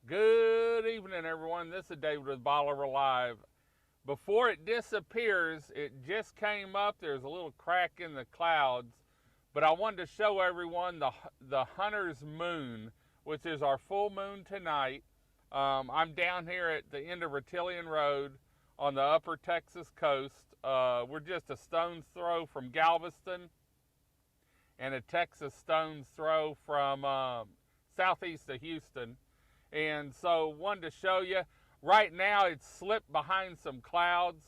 Good evening, everyone. This is David with Bolivar Live. Before it disappears, it just came up. There's a little crack in the clouds, but I wanted to show everyone the Hunter's Moon, which is our full moon tonight. I'm down here at the end of Vertillion Road on the upper Texas coast. We're just a stone's throw from Galveston and a Texas stone's throw from southeast of Houston. And so wanted to show you, right now it's slipped behind some clouds,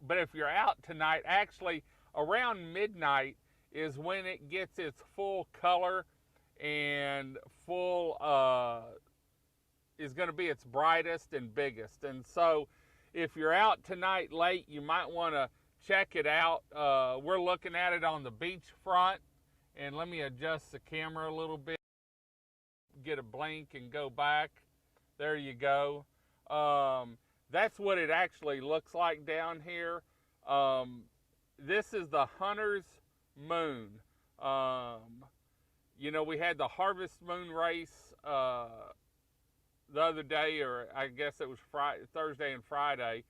but if you're out tonight, actually around midnight is when it gets its full color and full, is going to be its brightest and biggest. And so if you're out tonight late, you might want to check it out. We're looking at it on the beach front, and let me adjust the camera a little bit. Get a blink and go back. There you go. That's what it actually looks like down here. This is the Hunter's Moon. You know, we had the Harvest Moon race the other day, or I guess it was Thursday and Friday,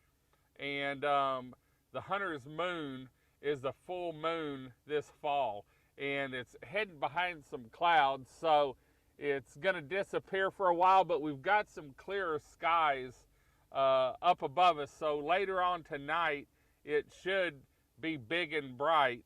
and the Hunter's Moon is the full moon this fall, and it's heading behind some clouds, so it's going to disappear for a while, but we've got some clearer skies up above us. So later on tonight, it should be big and bright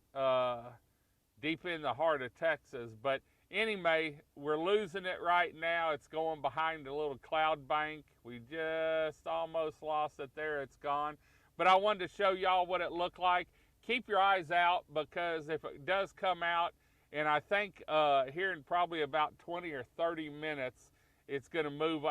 deep in the heart of Texas. But anyway, we're losing it right now. It's going behind a little cloud bank. We just almost lost it there. It's gone. But I wanted to show y'all what it looked like. Keep your eyes out, because if it does come out, and I think here in probably about 20 or 30 minutes, it's going to move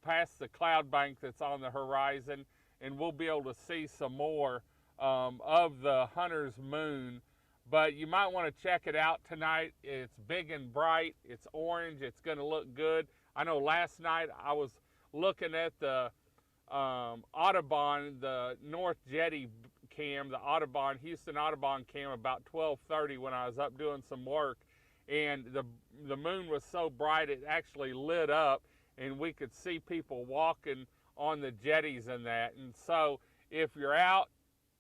past the cloud bank that's on the horizon, and we'll be able to see some more of the Hunter's Moon. But you might want to check it out tonight. It's big and bright. It's orange. It's going to look good. I know last night I was looking at the Audubon, the North Jetty cam, the Audubon, Houston Audubon cam, about 12:30 when I was up doing some work, and the moon was so bright it actually lit up, and we could see people walking on the jetties and that. And so if you're out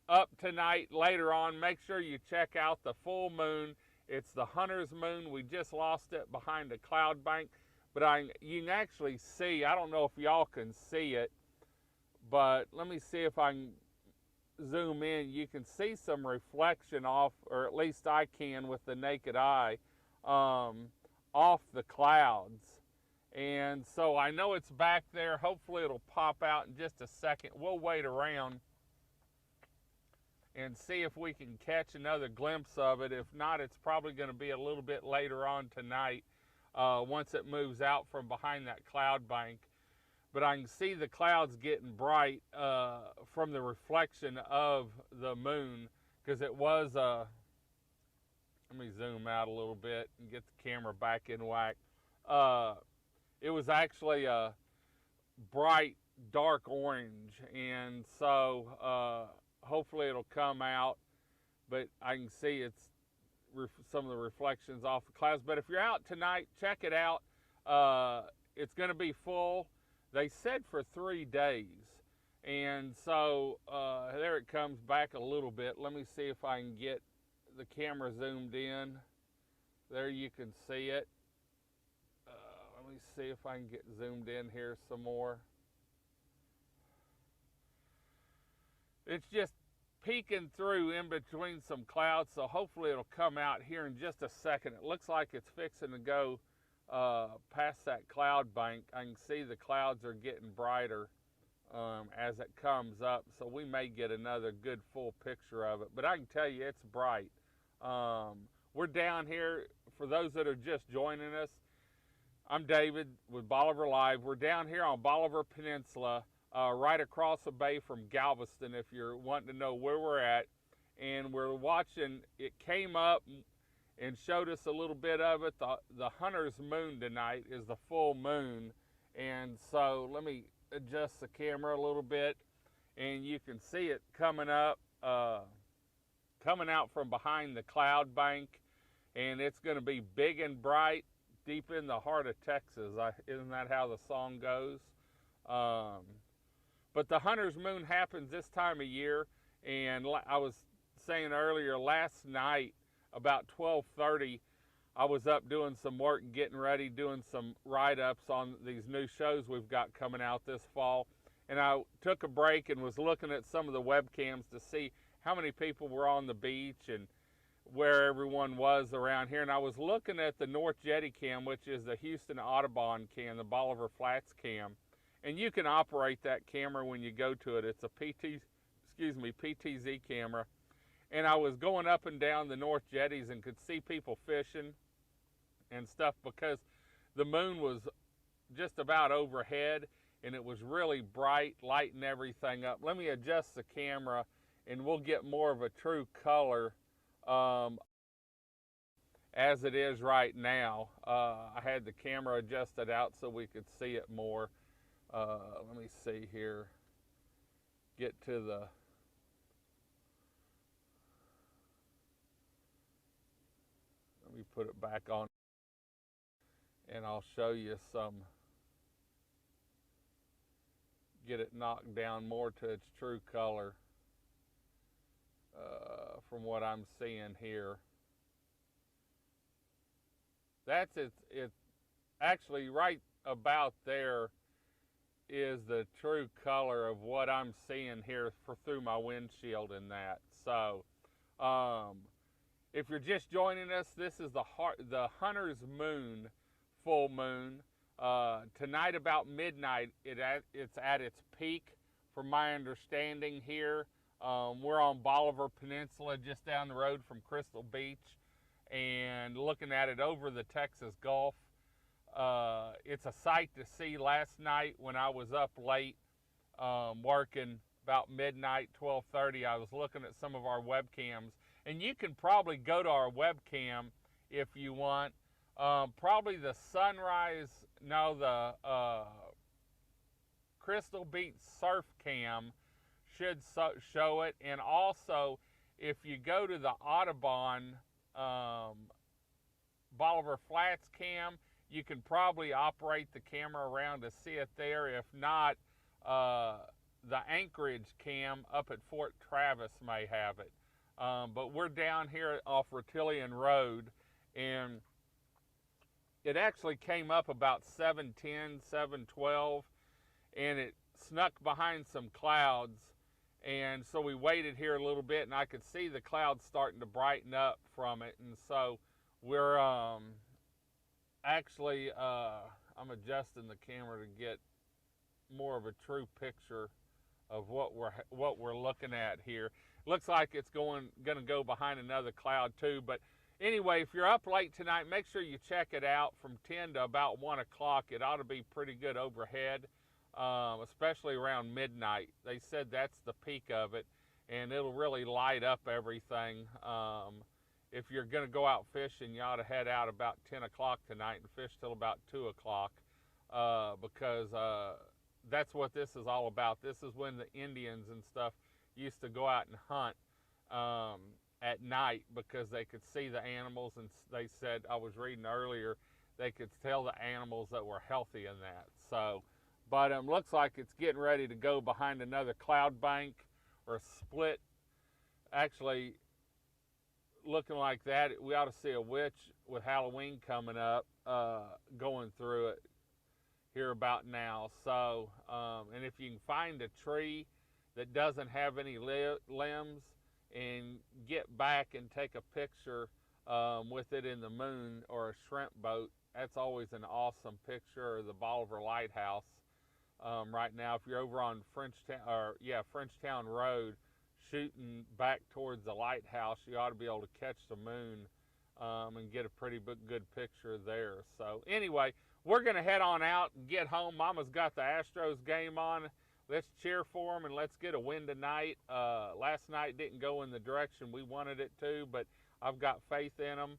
up tonight later on, make sure you check out the full moon. It's the Hunter's Moon. We just lost it behind a cloud bank, but you can actually see, I don't know if y'all can see it, but let me see if I can zoom in. You can see some reflection off, or at least I can with the naked eye, off the clouds. And so I know it's back there. Hopefully it'll pop out in just a second. We'll wait around and see if we can catch another glimpse of it. If not, it's probably going to be a little bit later on tonight once it moves out from behind that cloud bank. But I can see the clouds getting bright from the reflection of the moon, because it was let me zoom out a little bit and get the camera back in whack. It was actually a bright dark orange, and so hopefully it'll come out, but I can see it's some of the reflections off the clouds. But if you're out tonight, check it out. It's going to be full. They said for 3 days, and so there it comes back a little bit. Let me see if I can get the camera zoomed in. There you can see it. Let me see if I can get zoomed in here some more. It's just peeking through in between some clouds, so hopefully it'll come out here in just a second. It looks like it's fixing to go past that cloud bank. I can see the clouds are getting brighter as it comes up, so we may get another good full picture of it. But I can tell you it's bright. We're down here, for those that are just joining us, I'm David with Bolivar Live. We're down here on Bolivar Peninsula, right across the bay from Galveston, if you're wanting to know where we're at. And we're watching, it came up and showed us a little bit of it. The Hunter's Moon tonight is the full moon. And so let me adjust the camera a little bit, and you can see it coming up, coming out from behind the cloud bank, and it's going to be big and bright deep in the heart of Texas. Isn't that how the song goes? But the hunter's moon happens this time of year, and I was saying earlier, last night about 12:30, I was up doing some work, getting ready, doing some write-ups on these new shows we've got coming out this fall. And I took a break and was looking at some of the webcams to see how many people were on the beach and where everyone was around here. And I was looking at the North Jetty cam, which is the Houston Audubon cam, the Bolivar Flats cam. And you can operate that camera when you go to it. It's a PTZ camera. And I was going up and down the North Jetties and could see people fishing and stuff because the moon was just about overhead and it was really bright, lighting everything up. Let me adjust the camera and we'll get more of a true color as it is right now. I had the camera adjusted out so we could see it more. Let me see here. Get to the... Let me put it back on and I'll show you some, get it knocked down more to its true color from what I'm seeing here. That's it's actually right about there is the true color of what I'm seeing here through my windshield and that. So if you're just joining us, this is the hunter's moon, full moon. Tonight about midnight, it's at its peak from my understanding here. We're on Bolivar Peninsula just down the road from Crystal Beach and looking at it over the Texas Gulf. It's a sight to see. Last night when I was up late working about midnight, 12:30, I was looking at some of our webcams. And you can probably go to our webcam if you want. Probably the sunrise, no, the Crystal Beach surf cam should show it. And also, if you go to the Audubon Bolivar Flats cam, you can probably operate the camera around to see it there. If not, the Anchorage cam up at Fort Travis may have it. But we're down here off Rotillion Road, and it actually came up about 7:10, 7:12, and it snuck behind some clouds. And so we waited here a little bit, and I could see the clouds starting to brighten up from it. And so we're actually, I'm adjusting the camera to get more of a true picture of what we're looking at here. Looks like it's going to go behind another cloud too. But anyway, if you're up late tonight, make sure you check it out from 10 to about 1 o'clock. It ought to be pretty good overhead, especially around midnight. They said that's the peak of it, and it'll really light up everything. If you're going to go out fishing, you ought to head out about 10 o'clock tonight and fish till about 2 o'clock because that's what this is all about. This is when the Indians and stuff used to go out and hunt at night because they could see the animals, and they said, I was reading earlier, they could tell the animals that were healthy in that. So, but looks like it's getting ready to go behind another cloud bank or split. Actually, looking like that, we ought to see a witch with Halloween coming up going through it here about now. So, and if you can find a tree that doesn't have any limbs and get back and take a picture with it in the moon or a shrimp boat, that's always an awesome picture. Or the Bolivar Lighthouse right now. If you're over on Frenchtown Road shooting back towards the lighthouse, you ought to be able to catch the moon and get a pretty good picture there. So anyway, we're going to head on out and get home. Mama's got the Astros game on. Let's cheer for them and let's get a win tonight. Last night didn't go in the direction we wanted it to, but I've got faith in them,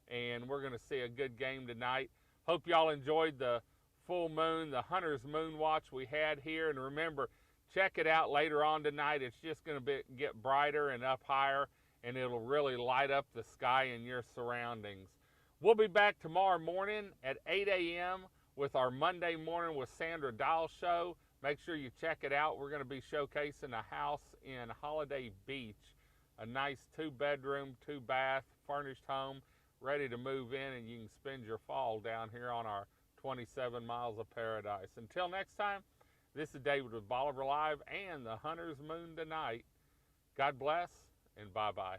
and we're going to see a good game tonight. Hope y'all enjoyed the full moon, the Hunter's Moon Watch we had here. And remember, check it out later on tonight. It's just going to get brighter and up higher, and it'll really light up the sky and your surroundings. We'll be back tomorrow morning at 8 a.m. with our Monday Morning with Sandra Dahl show. Make sure you check it out. We're going to be showcasing a house in Holiday Beach, a nice 2-bedroom, 2-bath, furnished home, ready to move in, and you can spend your fall down here on our 27 miles of paradise. Until next time, this is David with Bolivar Live and the Hunter's Moon tonight. God bless and bye-bye.